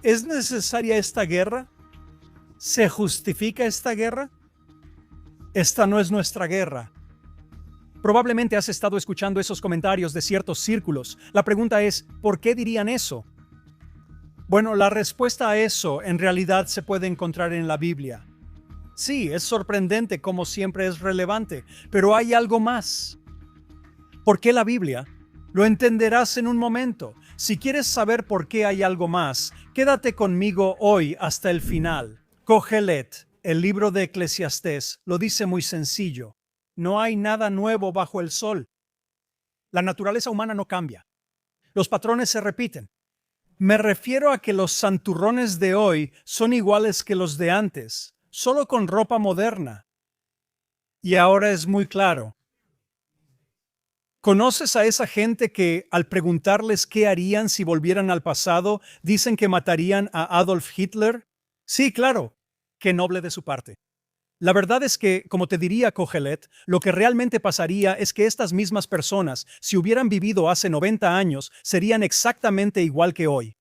¿Es necesaria esta guerra? ¿Se justifica esta guerra? Esta no es nuestra guerra. Probablemente has estado escuchando esos comentarios de ciertos círculos. La pregunta es, ¿por qué dirían eso? Bueno, la respuesta a eso en realidad se puede encontrar en la Biblia. Sí, es sorprendente como siempre es relevante, pero hay algo más. ¿Por qué la Biblia? Lo entenderás en un momento. Si quieres saber por qué hay algo más, quédate conmigo hoy hasta el final. Cogelet, el libro de Eclesiastés, lo dice muy sencillo. No hay nada nuevo bajo el sol. La naturaleza humana no cambia. Los patrones se repiten. Me refiero a que los santurrones de hoy son iguales que los de antes, solo con ropa moderna. Y ahora es muy claro. ¿Conoces a esa gente que, al preguntarles qué harían si volvieran al pasado, dicen que matarían a Adolf Hitler? Sí, claro, qué noble de su parte. La verdad es que, como te diría Kohelet, lo que realmente pasaría es que estas mismas personas, si hubieran vivido hace 90 años, serían exactamente igual que hoy.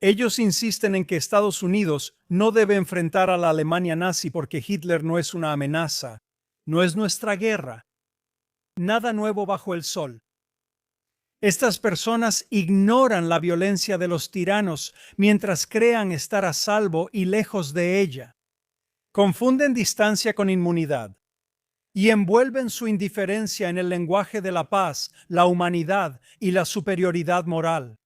Ellos insisten en que Estados Unidos no debe enfrentar a la Alemania nazi porque Hitler no es una amenaza, no es nuestra guerra. Nada nuevo bajo el sol. Estas personas ignoran la violencia de los tiranos mientras crean estar a salvo y lejos de ella. Confunden distancia con inmunidad y envuelven su indiferencia en el lenguaje de la paz, la humanidad y la superioridad moral.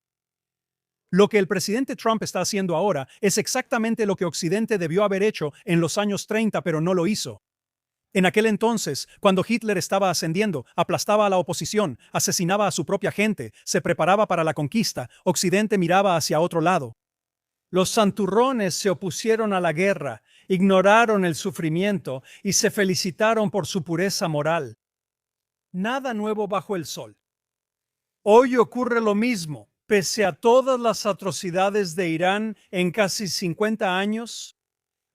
Lo que el presidente Trump está haciendo ahora es exactamente lo que Occidente debió haber hecho en los años 30, pero no lo hizo. En aquel entonces, cuando Hitler estaba ascendiendo, aplastaba a la oposición, asesinaba a su propia gente, se preparaba para la conquista, Occidente miraba hacia otro lado. Los santurrones se opusieron a la guerra, ignoraron el sufrimiento y se felicitaron por su pureza moral. Nada nuevo bajo el sol. Hoy ocurre lo mismo, pese a todas las atrocidades de Irán en casi 50 años.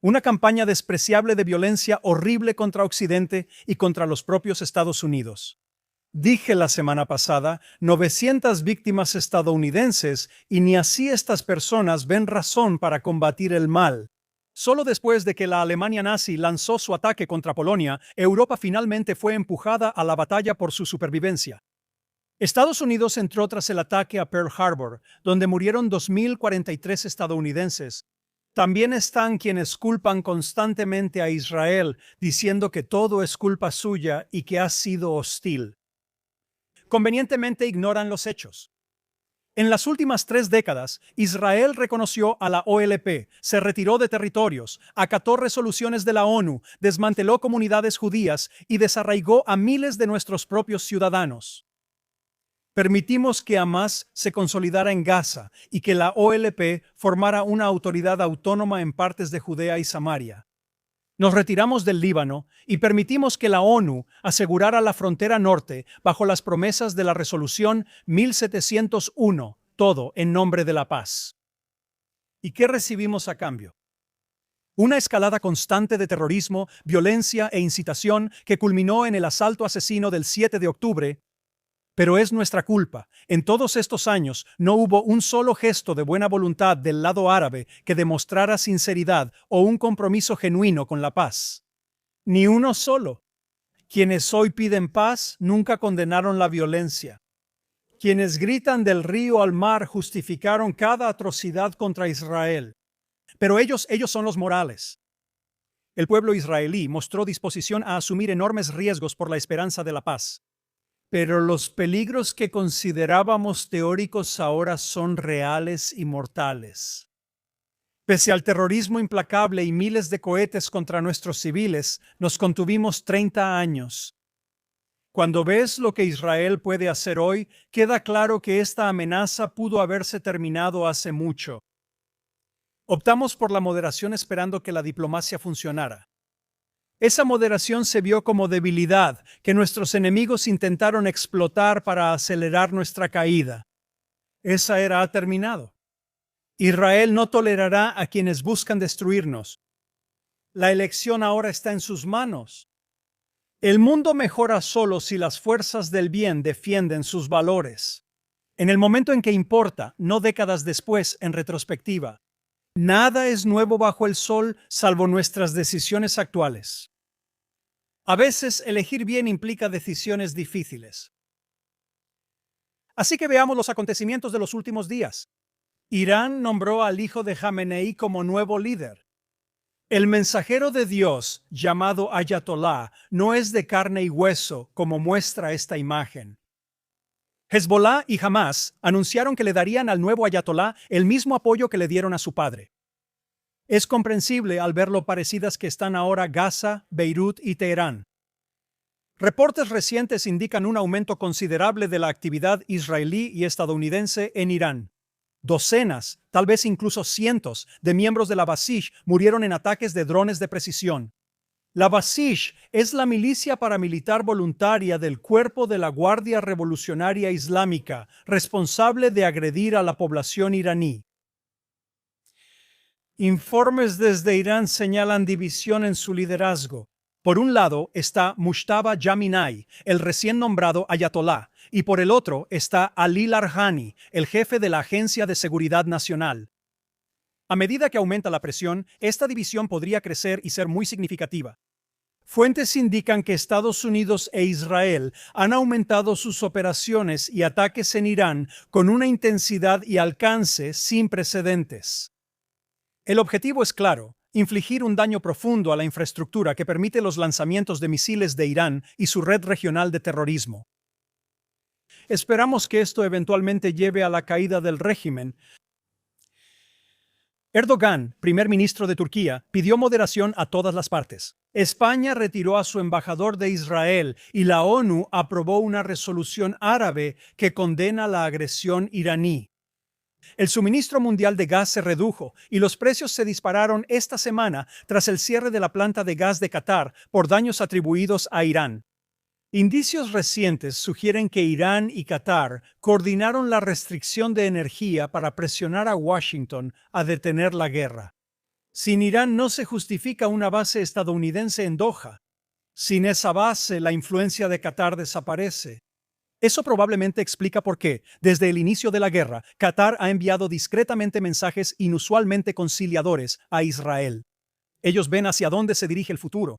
Una campaña despreciable de violencia horrible contra Occidente y contra los propios Estados Unidos. Dije la semana pasada, 900 víctimas estadounidenses y ni así estas personas ven razón para combatir el mal. Solo después de que la Alemania nazi lanzó su ataque contra Polonia, Europa finalmente fue empujada a la batalla por su supervivencia. Estados Unidos entró tras el ataque a Pearl Harbor, donde murieron 2.043 estadounidenses. También están quienes culpan constantemente a Israel, diciendo que todo es culpa suya y que ha sido hostil. Convenientemente ignoran los hechos. En las últimas 3 décadas, Israel reconoció a la OLP, se retiró de territorios, acató resoluciones de la ONU, desmanteló comunidades judías y desarraigó a miles de nuestros propios ciudadanos. Permitimos que Hamás se consolidara en Gaza y que la OLP formara una autoridad autónoma en partes de Judea y Samaria. Nos retiramos del Líbano y permitimos que la ONU asegurara la frontera norte bajo las promesas de la Resolución 1701, todo en nombre de la paz. ¿Y qué recibimos a cambio? Una escalada constante de terrorismo, violencia e incitación que culminó en el asalto asesino del 7 de octubre. Pero es nuestra culpa. En todos estos años no hubo un solo gesto de buena voluntad del lado árabe que demostrara sinceridad o un compromiso genuino con la paz. Ni uno solo. Quienes hoy piden paz nunca condenaron la violencia. Quienes gritan del río al mar justificaron cada atrocidad contra Israel. Pero ellos son los morales. El pueblo israelí mostró disposición a asumir enormes riesgos por la esperanza de la paz. Pero los peligros que considerábamos teóricos ahora son reales y mortales. Pese al terrorismo implacable y miles de cohetes contra nuestros civiles, nos contuvimos 30 años. Cuando ves lo que Israel puede hacer hoy, queda claro que esta amenaza pudo haberse terminado hace mucho. Optamos por la moderación esperando que la diplomacia funcionara. Esa moderación se vio como debilidad que nuestros enemigos intentaron explotar para acelerar nuestra caída. Esa era ha terminado. Israel no tolerará a quienes buscan destruirnos. La elección ahora está en sus manos. El mundo mejora solo si las fuerzas del bien defienden sus valores. En el momento en que importa, no décadas después en retrospectiva. Nada es nuevo bajo el sol salvo nuestras decisiones actuales. A veces elegir bien implica decisiones difíciles. Así que veamos los acontecimientos de los últimos días. Irán nombró al hijo de Jamenei como nuevo líder. El mensajero de Dios, llamado Ayatolá, no es de carne y hueso, como muestra esta imagen. Hezbolá y Hamás anunciaron que le darían al nuevo Ayatolá el mismo apoyo que le dieron a su padre. Es comprensible al ver lo parecidas que están ahora Gaza, Beirut y Teherán. Reportes recientes indican un aumento considerable de la actividad israelí y estadounidense en Irán. Docenas, tal vez incluso cientos, de miembros de la Basish murieron en ataques de drones de precisión. La Basish es la milicia paramilitar voluntaria del Cuerpo de la Guardia Revolucionaria Islámica, responsable de agredir a la población iraní. Informes desde Irán señalan división en su liderazgo. Por un lado está Mujtaba Jaminai, el recién nombrado Ayatolá, y por el otro está Ali Larjani, el jefe de la Agencia de Seguridad Nacional. A medida que aumenta la presión, esta división podría crecer y ser muy significativa. Fuentes indican que Estados Unidos e Israel han aumentado sus operaciones y ataques en Irán con una intensidad y alcance sin precedentes. El objetivo es claro: infligir un daño profundo a la infraestructura que permite los lanzamientos de misiles de Irán y su red regional de terrorismo. Esperamos que esto eventualmente lleve a la caída del régimen. Erdogan, primer ministro de Turquía, pidió moderación a todas las partes. España retiró a su embajador de Israel y la ONU aprobó una resolución árabe que condena la agresión iraní. El suministro mundial de gas se redujo y los precios se dispararon esta semana tras el cierre de la planta de gas de Qatar por daños atribuidos a Irán. Indicios recientes sugieren que Irán y Qatar coordinaron la restricción de energía para presionar a Washington a detener la guerra. Sin Irán no se justifica una base estadounidense en Doha. Sin esa base, la influencia de Qatar desaparece. Eso probablemente explica por qué, desde el inicio de la guerra, Qatar ha enviado discretamente mensajes inusualmente conciliadores a Israel. Ellos ven hacia dónde se dirige el futuro.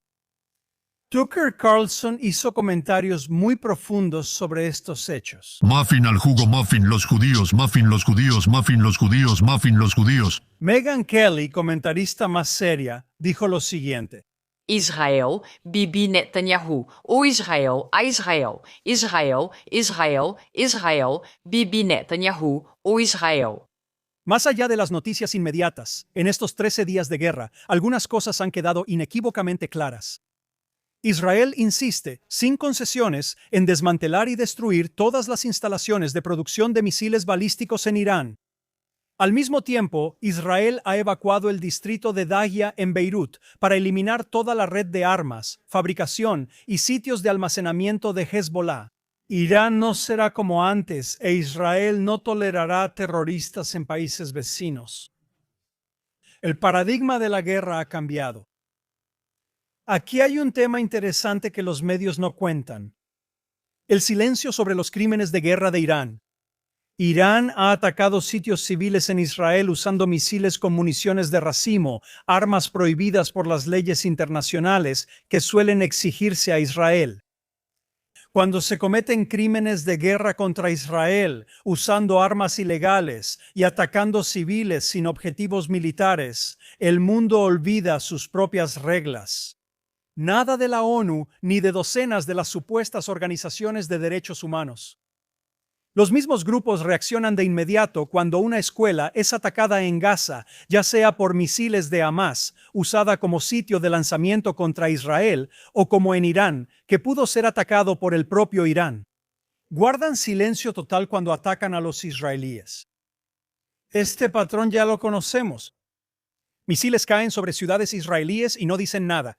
Tucker Carlson hizo comentarios muy profundos sobre estos hechos. Muffin al jugo, muffin los judíos, muffin los judíos, muffin los judíos, muffin los judíos. Megyn Kelly, comentarista más seria, dijo lo siguiente. Israel, Bibi Netanyahu. O Israel, a Israel. Israel, Israel, Israel, Bibi Netanyahu. O Israel. Más allá de las noticias inmediatas, en estos 13 días de guerra, algunas cosas han quedado inequívocamente claras. Israel insiste, sin concesiones, en desmantelar y destruir todas las instalaciones de producción de misiles balísticos en Irán. Al mismo tiempo, Israel ha evacuado el distrito de Dahia en Beirut para eliminar toda la red de armas, fabricación y sitios de almacenamiento de Hezbollah. Irán no será como antes e Israel no tolerará terroristas en países vecinos. El paradigma de la guerra ha cambiado. Aquí hay un tema interesante que los medios no cuentan: el silencio sobre los crímenes de guerra de Irán. Irán ha atacado sitios civiles en Israel usando misiles con municiones de racimo, armas prohibidas por las leyes internacionales que suelen exigirse a Israel. Cuando se cometen crímenes de guerra contra Israel, usando armas ilegales y atacando civiles sin objetivos militares, el mundo olvida sus propias reglas. Nada de la ONU ni de docenas de las supuestas organizaciones de derechos humanos. Los mismos grupos reaccionan de inmediato cuando una escuela es atacada en Gaza, ya sea por misiles de Hamás, usada como sitio de lanzamiento contra Israel, o como en Irán, que pudo ser atacado por el propio Irán. Guardan silencio total cuando atacan a los israelíes. Este patrón ya lo conocemos. Misiles caen sobre ciudades israelíes y no dicen nada.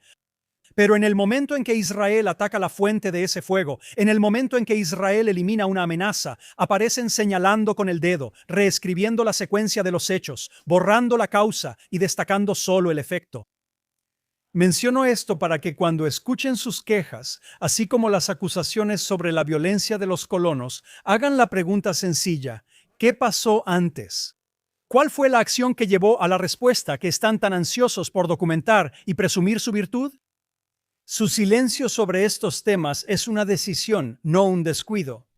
Pero en el momento en que Israel ataca la fuente de ese fuego, en el momento en que Israel elimina una amenaza, aparecen señalando con el dedo, reescribiendo la secuencia de los hechos, borrando la causa y destacando solo el efecto. Menciono esto para que cuando escuchen sus quejas, así como las acusaciones sobre la violencia de los colonos, hagan la pregunta sencilla: ¿qué pasó antes? ¿Cuál fue la acción que llevó a la respuesta que están tan ansiosos por documentar y presumir su virtud? Su silencio sobre estos temas es una decisión, no un descuido.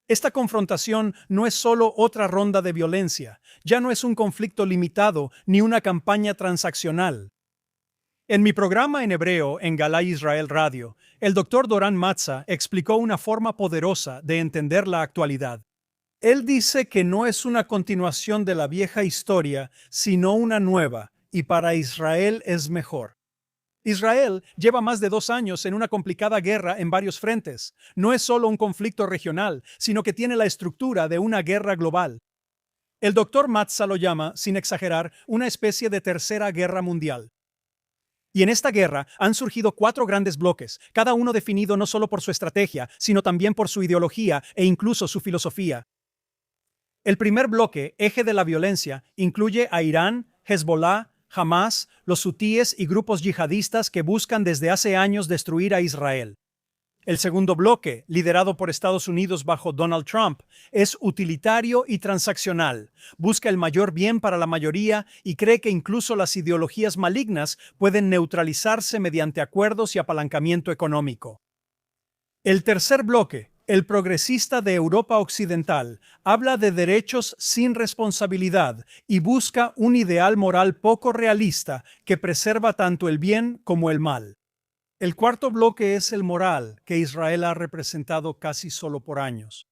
Esta confrontación no es solo otra ronda de violencia, ya no es un conflicto limitado ni una campaña transaccional. En mi programa en hebreo en Galá Israel Radio, el Dr. Doran Matza explicó una forma poderosa de entender la actualidad. Él dice que no es una continuación de la vieja historia, sino una nueva, y para Israel es mejor. Israel lleva más de 2 años en una complicada guerra en varios frentes. No es solo un conflicto regional, sino que tiene la estructura de una guerra global. El doctor Matza lo llama, sin exagerar, una especie de tercera guerra mundial. Y en esta guerra han surgido 4 grandes bloques, cada uno definido no solo por su estrategia, sino también por su ideología e incluso su filosofía. El primer bloque, eje de la violencia, incluye a Irán, Hezbollah, Hamas, los hutíes y grupos yihadistas que buscan desde hace años destruir a Israel. El segundo bloque, liderado por Estados Unidos bajo Donald Trump, es utilitario y transaccional. Busca el mayor bien para la mayoría y cree que incluso las ideologías malignas pueden neutralizarse mediante acuerdos y apalancamiento económico. El tercer bloque, el progresista de Europa Occidental, habla de derechos sin responsabilidad y busca un ideal moral poco realista que preserva tanto el bien como el mal. El cuarto bloque es el moral, que Israel ha representado casi solo por años.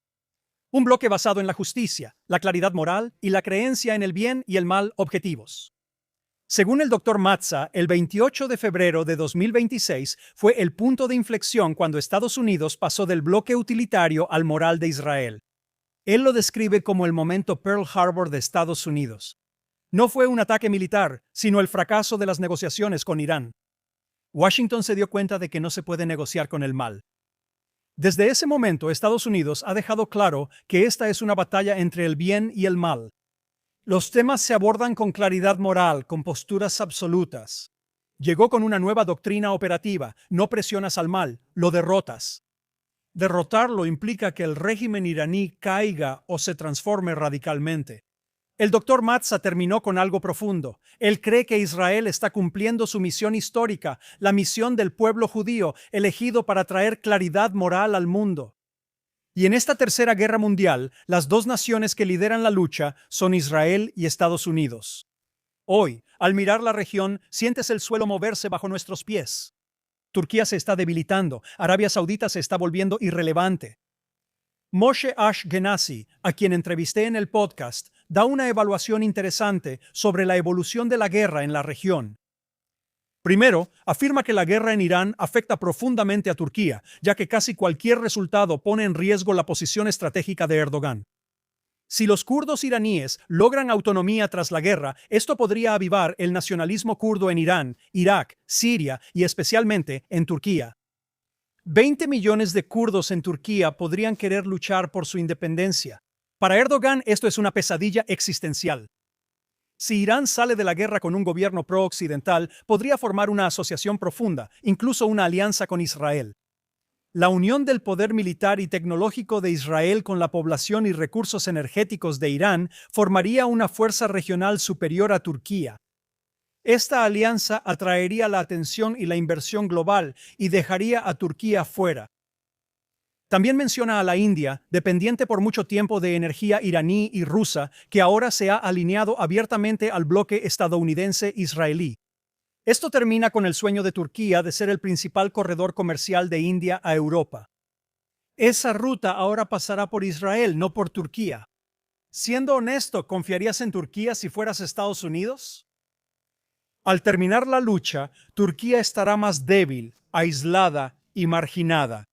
Un bloque basado en la justicia, la claridad moral y la creencia en el bien y el mal objetivos. Según el Dr. Matza, el 28 de febrero de 2026 fue el punto de inflexión cuando Estados Unidos pasó del bloque utilitario al moral de Israel. Él lo describe como el momento Pearl Harbor de Estados Unidos. No fue un ataque militar, sino el fracaso de las negociaciones con Irán. Washington se dio cuenta de que no se puede negociar con el mal. Desde ese momento, Estados Unidos ha dejado claro que esta es una batalla entre el bien y el mal. Los temas se abordan con claridad moral, con posturas absolutas. Llegó con una nueva doctrina operativa: no presionas al mal, lo derrotas. Derrotarlo implica que el régimen iraní caiga o se transforme radicalmente. El Dr. Matza terminó con algo profundo. Él cree que Israel está cumpliendo su misión histórica, la misión del pueblo judío, elegido para traer claridad moral al mundo. Y en esta tercera guerra mundial, las 2 naciones que lideran la lucha son Israel y Estados Unidos. Hoy, al mirar la región, sientes el suelo moverse bajo nuestros pies. Turquía se está debilitando, Arabia Saudita se está volviendo irrelevante. Moshe Ashkenazi, a quien entrevisté en el podcast, da una evaluación interesante sobre la evolución de la guerra en la región. Primero, afirma que la guerra en Irán afecta profundamente a Turquía, ya que casi cualquier resultado pone en riesgo la posición estratégica de Erdogan. Si los kurdos iraníes logran autonomía tras la guerra, esto podría avivar el nacionalismo kurdo en Irán, Irak, Siria y especialmente en Turquía. 20 millones de kurdos en Turquía podrían querer luchar por su independencia. Para Erdogan, esto es una pesadilla existencial. Si Irán sale de la guerra con un gobierno pro-occidental, podría formar una asociación profunda, incluso una alianza con Israel. La unión del poder militar y tecnológico de Israel con la población y recursos energéticos de Irán formaría una fuerza regional superior a Turquía. Esta alianza atraería la atención y la inversión global y dejaría a Turquía fuera. También menciona a la India, dependiente por mucho tiempo de energía iraní y rusa, que ahora se ha alineado abiertamente al bloque estadounidense-israelí. Esto termina con el sueño de Turquía de ser el principal corredor comercial de India a Europa. Esa ruta ahora pasará por Israel, no por Turquía. Siendo honesto, ¿confiarías en Turquía si fueras Estados Unidos? Al terminar la lucha, Turquía estará más débil, aislada y marginada.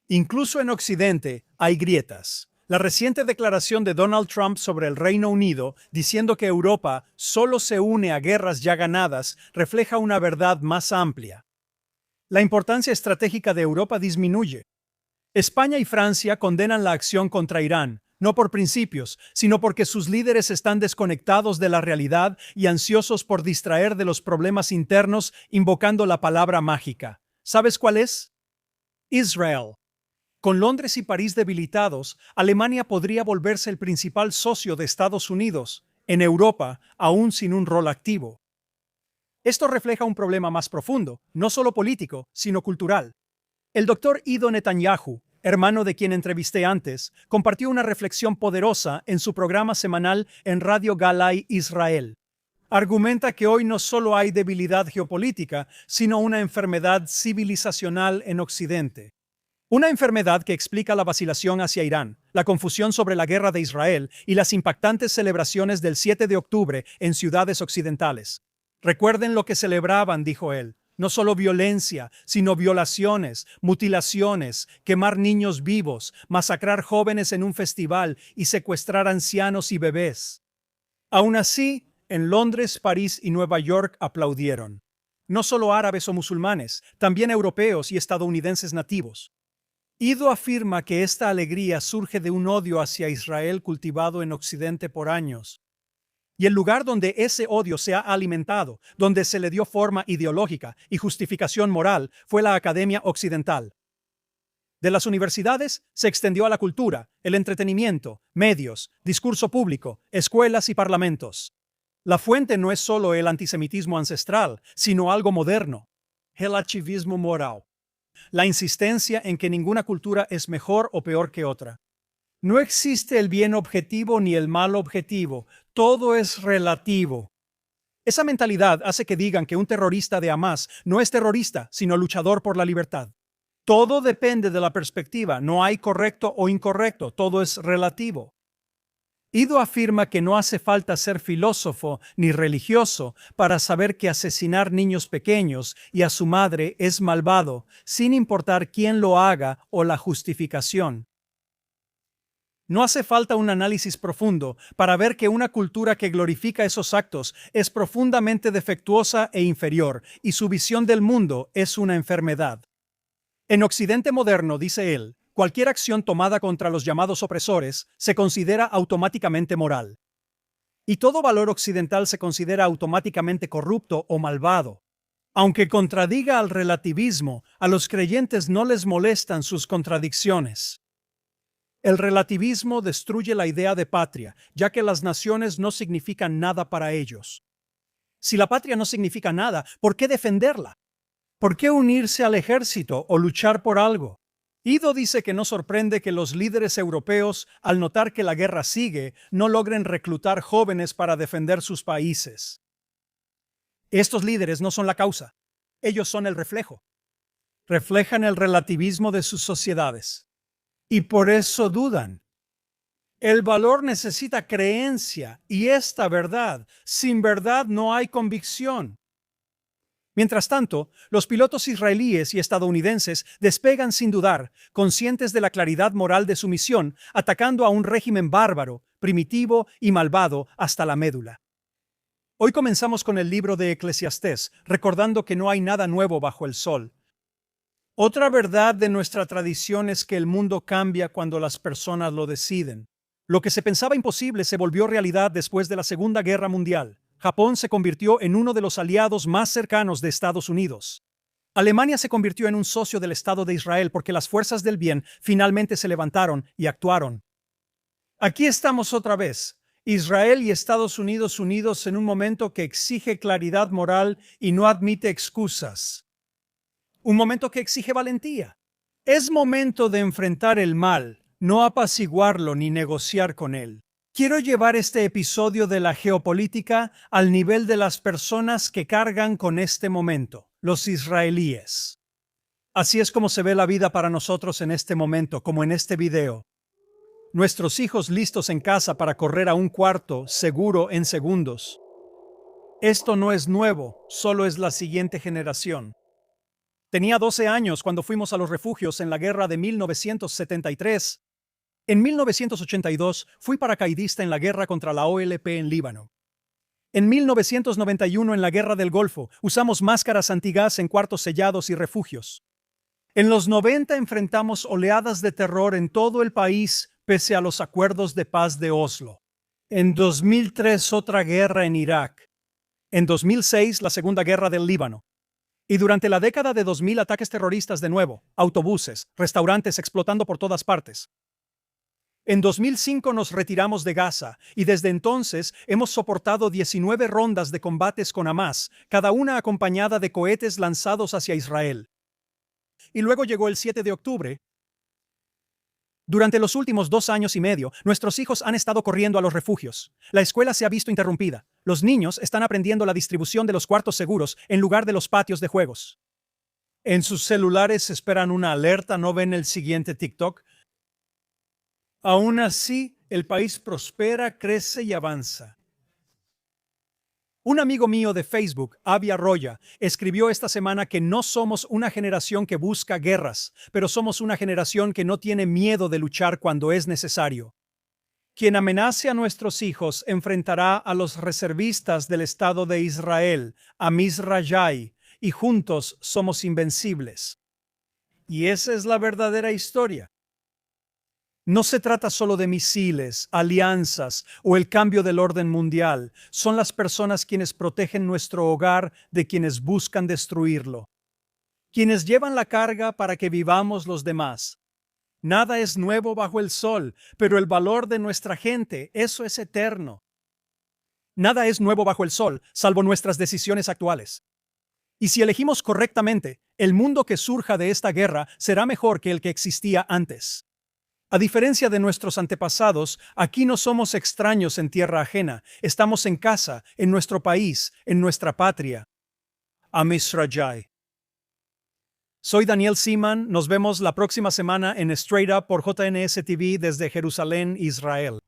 Incluso en Occidente hay grietas. La reciente declaración de Donald Trump sobre el Reino Unido, diciendo que Europa solo se une a guerras ya ganadas, refleja una verdad más amplia. La importancia estratégica de Europa disminuye. España y Francia condenan la acción contra Irán, no por principios, sino porque sus líderes están desconectados de la realidad y ansiosos por distraer de los problemas internos invocando la palabra mágica. ¿Sabes cuál es? Israel. Con Londres y París debilitados, Alemania podría volverse el principal socio de Estados Unidos en Europa, aún sin un rol activo. Esto refleja un problema más profundo, no solo político, sino cultural. El doctor Ido Netanyahu, hermano de quien entrevisté antes, compartió una reflexión poderosa en su programa semanal en Radio Galai Israel. Argumenta que hoy no solo hay debilidad geopolítica, sino una enfermedad civilizacional en Occidente. Una enfermedad que explica la vacilación hacia Irán, la confusión sobre la guerra de Israel y las impactantes celebraciones del 7 de octubre en ciudades occidentales. Recuerden lo que celebraban, dijo él. No solo violencia, sino violaciones, mutilaciones, quemar niños vivos, masacrar jóvenes en un festival y secuestrar ancianos y bebés. Aún así, en Londres, París y Nueva York aplaudieron. No solo árabes o musulmanes, también europeos y estadounidenses nativos. Ido afirma que esta alegría surge de un odio hacia Israel cultivado en Occidente por años. Y el lugar donde ese odio se ha alimentado, donde se le dio forma ideológica y justificación moral, fue la Academia Occidental. De las universidades se extendió a la cultura, el entretenimiento, medios, discurso público, escuelas y parlamentos. La fuente no es solo el antisemitismo ancestral, sino algo moderno, el archivismo moral. La insistencia en que ninguna cultura es mejor o peor que otra. No existe el bien objetivo ni el mal objetivo, todo es relativo. Esa mentalidad hace que digan que un terrorista de Hamas no es terrorista, sino luchador por la libertad. Todo depende de la perspectiva, no hay correcto o incorrecto, todo es relativo. Ido afirma que no hace falta ser filósofo ni religioso para saber que asesinar niños pequeños y a su madre es malvado, sin importar quién lo haga o la justificación. No hace falta un análisis profundo para ver que una cultura que glorifica esos actos es profundamente defectuosa e inferior, y su visión del mundo es una enfermedad. En Occidente moderno, dice él, cualquier acción tomada contra los llamados opresores se considera automáticamente moral. Y todo valor occidental se considera automáticamente corrupto o malvado. Aunque contradiga al relativismo, a los creyentes no les molestan sus contradicciones. El relativismo destruye la idea de patria, ya que las naciones no significan nada para ellos. Si la patria no significa nada, ¿por qué defenderla? ¿Por qué unirse al ejército o luchar por algo? Ido dice que no sorprende que los líderes europeos, al notar que la guerra sigue, no logren reclutar jóvenes para defender sus países. Estos líderes no son la causa, ellos son el reflejo. Reflejan el relativismo de sus sociedades. Y por eso dudan. El valor necesita creencia y esta verdad. Sin verdad no hay convicción. Mientras tanto, los pilotos israelíes y estadounidenses despegan sin dudar, conscientes de la claridad moral de su misión, atacando a un régimen bárbaro, primitivo y malvado hasta la médula. Hoy comenzamos con el libro de Eclesiastés, recordando que no hay nada nuevo bajo el sol. Otra verdad de nuestra tradición es que el mundo cambia cuando las personas lo deciden. Lo que se pensaba imposible se volvió realidad después de la Segunda Guerra Mundial. Japón se convirtió en uno de los aliados más cercanos de Estados Unidos. Alemania se convirtió en un socio del Estado de Israel porque las fuerzas del bien finalmente se levantaron y actuaron. Aquí estamos otra vez, Israel y Estados Unidos unidos en un momento que exige claridad moral y no admite excusas. Un momento que exige valentía. Es momento de enfrentar el mal, no apaciguarlo ni negociar con él. Quiero llevar este episodio de la geopolítica al nivel de las personas que cargan con este momento, los israelíes. Así es como se ve la vida para nosotros en este momento, como en este video. Nuestros hijos listos en casa para correr a un cuarto seguro en segundos. Esto no es nuevo, solo es la siguiente generación. Tenía 12 años cuando fuimos a los refugios en la guerra de 1973. En 1982 fui paracaidista en la guerra contra la OLP en Líbano. En 1991 en la guerra del Golfo usamos máscaras antigas en cuartos sellados y refugios. En los 90 enfrentamos oleadas de terror en todo el país pese a los acuerdos de paz de Oslo. En 2003 otra guerra en Irak. En 2006 la Segunda Guerra del Líbano. Y durante la década de 2000 ataques terroristas de nuevo, autobuses, restaurantes explotando por todas partes. En 2005 nos retiramos de Gaza y desde entonces hemos soportado 19 rondas de combates con Hamas, cada una acompañada de cohetes lanzados hacia Israel. Y luego llegó el 7 de octubre. Durante los últimos 2 años y medio, nuestros hijos han estado corriendo a los refugios. La escuela se ha visto interrumpida. Los niños están aprendiendo la distribución de los cuartos seguros en lugar de los patios de juegos. En sus celulares esperan una alerta, no ven el siguiente TikTok. Aún así, el país prospera, crece y avanza. Un amigo mío de Facebook, Avi Arroya, escribió esta semana que no somos una generación que busca guerras, pero somos una generación que no tiene miedo de luchar cuando es necesario. Quien amenace a nuestros hijos enfrentará a los reservistas del Estado de Israel, a Misrayai, y juntos somos invencibles. Y esa es la verdadera historia. No se trata solo de misiles, alianzas o el cambio del orden mundial. Son las personas quienes protegen nuestro hogar de quienes buscan destruirlo. Quienes llevan la carga para que vivamos los demás. Nada es nuevo bajo el sol, pero el valor de nuestra gente, eso es eterno. Nada es nuevo bajo el sol, salvo nuestras decisiones actuales. Y si elegimos correctamente, el mundo que surja de esta guerra será mejor que el que existía antes. A diferencia de nuestros antepasados, aquí no somos extraños en tierra ajena, estamos en casa, en nuestro país, en nuestra patria. Am Yisrael. Soy Daniel Seaman, nos vemos la próxima semana en Straight Up por JNS TV desde Jerusalén, Israel.